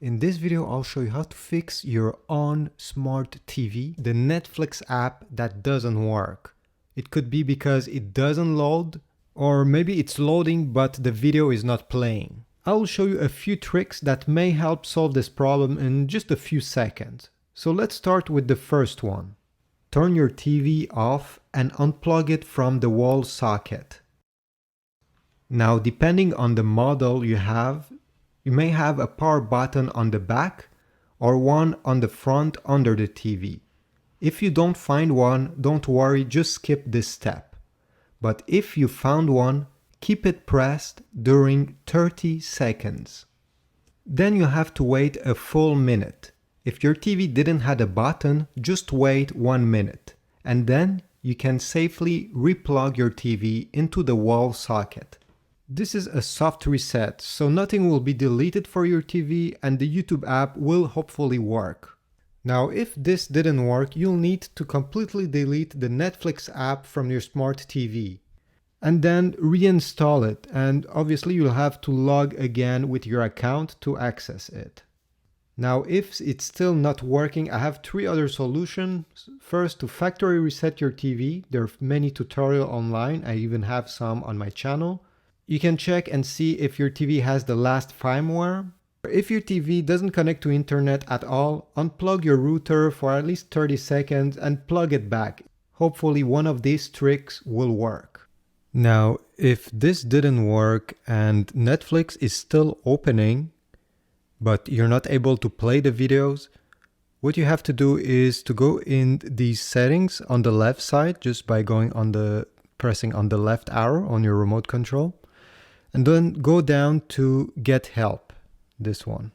In this video, I'll show you how to fix your own smart TV, the Netflix app that doesn't work. It could be because it doesn't load, or maybe it's loading but the video is not playing. I will show you a few tricks that may help solve this problem in just a few seconds. So let's start with the first one. Turn your TV off and unplug it from the wall socket. Now, depending on the model you have, you may have a power button on the back or one on the front under the TV. If you don't find one, don't worry, just skip this step. But if you found one, keep it pressed during 30 seconds. Then you have to wait a full minute. If your TV didn't have a button, just wait 1 minute. And then you can safely replug your TV into the wall socket. This is a soft reset, so nothing will be deleted for your TV and the YouTube app will hopefully work. Now, if this didn't work, you'll need to completely delete the Netflix app from your smart TV and then reinstall it. And obviously you'll have to log again with your account to access it. Now, if it's still not working, I have 3 other solutions. First, to factory reset your TV. There are many tutorials online. I even have some on my channel. You can check and see if your TV has the last firmware. If your TV doesn't connect to internet at all, unplug your router for at least 30 seconds and plug it back. Hopefully one of these tricks will work. Now, if this didn't work and Netflix is still opening, but you're not able to play the videos, what you have to do is to go in these settings on the left side just by pressing on the left arrow on your remote control. And then go down to Get Help, this one.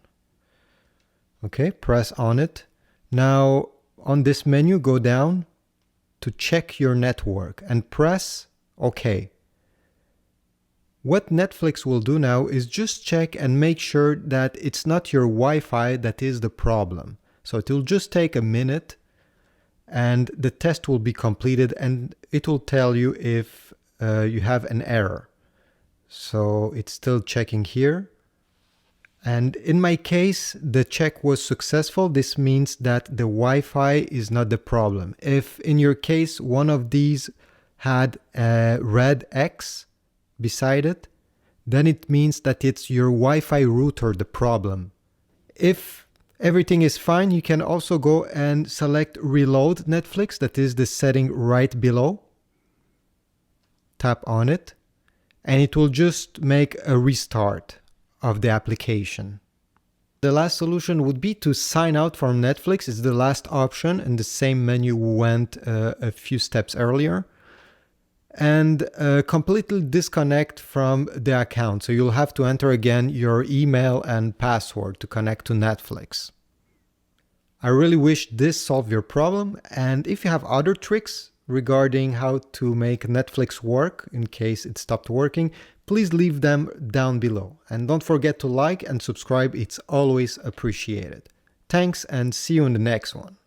Okay, press on it. Now, on this menu, go down to Check Your Network and press OK. What Netflix will do now is just check and make sure that it's not your Wi-Fi that is the problem. So it will just take a minute and the test will be completed and it will tell you if you have an error. So it's still checking here. And in my case, the check was successful. This means that the Wi-Fi is not the problem. If in your case, one of these had a red X beside it, then it means that it's your Wi-Fi router the problem. If everything is fine, you can also go and select Reload Netflix. That is the setting right below. Tap on it. And it will just make a restart of the application. The last solution would be to sign out from Netflix. It's the last option in the same menu we went a few steps earlier. And completely disconnect from the account. So you'll have to enter again your email and password to connect to Netflix. I really wish this solved your problem. And if you have other tricks regarding how to make Netflix work in case it stopped working, please leave them down below. And don't forget to like and subscribe, it's always appreciated. Thanks and see you in the next one.